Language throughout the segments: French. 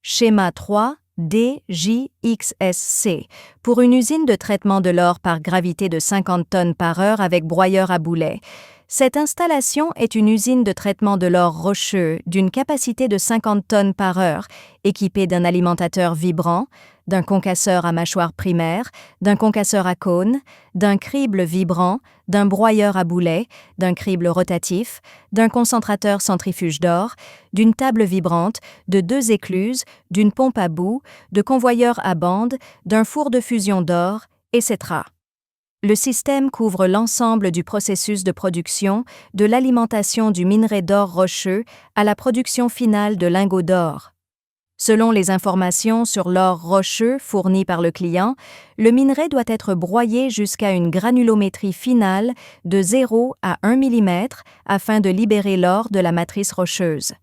Schéma 3, DJXSC, pour une usine de traitement de l'or par gravité de 50 tonnes par heure avec broyeur à boulet. Cette installation est une usine de traitement de l'or rocheux d'une capacité de 50 tonnes par heure, équipée d'un alimentateur vibrant, d'un concasseur à mâchoire primaire, d'un concasseur à cône, d'un crible vibrant, d'un broyeur à boulet, d'un crible rotatif, d'un concentrateur centrifuge d'or, d'une table vibrante, de 2 écluses, d'une pompe à bout, de convoyeurs à bande, d'un four de fusion d'or, etc. Le système couvre l'ensemble du processus de production, de l'alimentation du minerai d'or rocheux à la production finale de lingots d'or. Selon les informations sur l'or rocheux fournies par le client, le minerai doit être broyé jusqu'à une granulométrie finale de 0 à 1 mm afin de libérer l'or de la matrice rocheuse.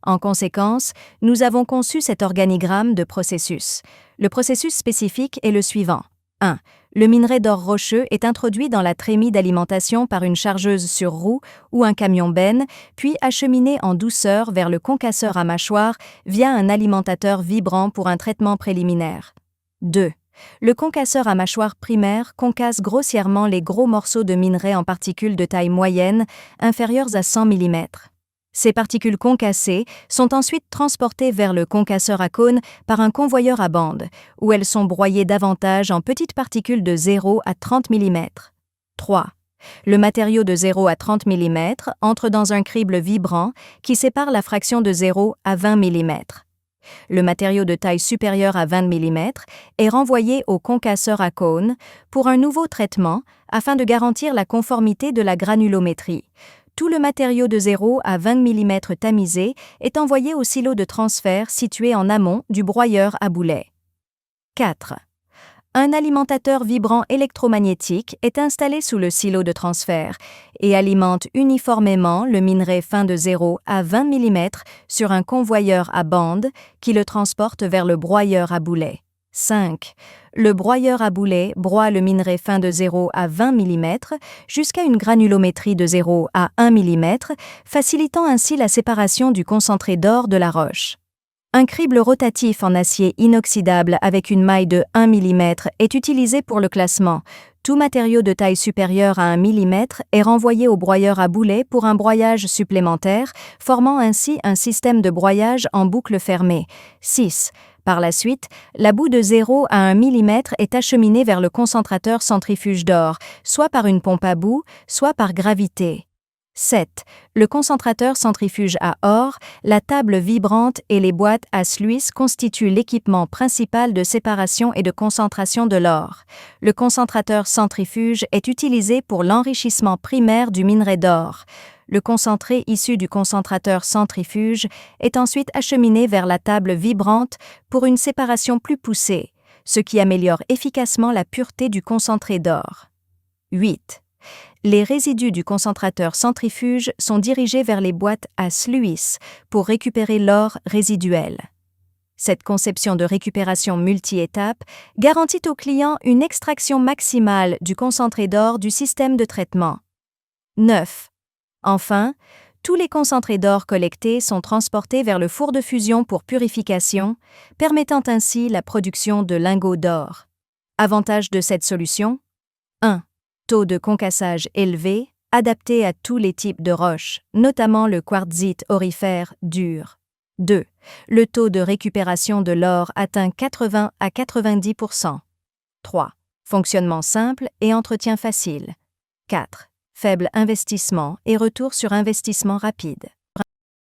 En conséquence, nous avons conçu cet organigramme de processus. Le processus spécifique est le suivant. 1. Le minerai d'or rocheux est introduit dans la trémie d'alimentation par une chargeuse sur roue ou un camion-benne, puis acheminé en douceur vers le concasseur à mâchoire via un alimentateur vibrant pour un traitement préliminaire. 2. Le concasseur à mâchoire primaire concasse grossièrement les gros morceaux de minerai en particules de taille moyenne, inférieures à 100 mm. Ces particules concassées sont ensuite transportées vers le concasseur à cône par un convoyeur à bande, où elles sont broyées davantage en petites particules de 0 à 30 mm. 3. Le matériau de 0 à 30 mm entre dans un crible vibrant qui sépare la fraction de 0 à 20 mm. Le matériau de taille supérieure à 20 mm est renvoyé au concasseur à cône pour un nouveau traitement afin de garantir la conformité de la granulométrie. Tout le matériau de 0 à 20 mm tamisé est envoyé au silo de transfert situé en amont du broyeur à boulet. 4. Un alimentateur vibrant électromagnétique est installé sous le silo de transfert et alimente uniformément le minerai fin de 0 à 20 mm sur un convoyeur à bande qui le transporte vers le broyeur à boulet. 5. Le broyeur à boulet broie le minerai fin de 0 à 20 mm jusqu'à une granulométrie de 0 à 1 mm, facilitant ainsi la séparation du concentré d'or de la roche. Un crible rotatif en acier inoxydable avec une maille de 1 mm est utilisé pour le classement. Tout matériau de taille supérieure à 1 mm est renvoyé au broyeur à boulet pour un broyage supplémentaire, formant ainsi un système de broyage en boucle fermée. 6. Par la suite, la boue de 0 à 1 mm est acheminée vers le concentrateur centrifuge d'or, soit par une pompe à bout, soit par gravité. 7. Le concentrateur centrifuge à or, la table vibrante et les boîtes à Sluice constituent l'équipement principal de séparation et de concentration de l'or. Le concentrateur centrifuge est utilisé pour l'enrichissement primaire du minerai d'or. Le concentré issu du concentrateur centrifuge est ensuite acheminé vers la table vibrante pour une séparation plus poussée, ce qui améliore efficacement la pureté du concentré d'or. 8. Les résidus du concentrateur centrifuge sont dirigés vers les boîtes à Sluice pour récupérer l'or résiduel. Cette conception de récupération multi-étapes garantit au client une extraction maximale du concentré d'or du système de traitement. 9. Enfin, tous les concentrés d'or collectés sont transportés vers le four de fusion pour purification, permettant ainsi la production de lingots d'or. Avantages de cette solution : 1. Taux de concassage élevé, adapté à tous les types de roches, notamment le quartzite aurifère dur. 2. Le taux de récupération de l'or atteint 80 à 90%. 3. Fonctionnement simple et entretien facile. 4. Faible investissement et retour sur investissement rapide.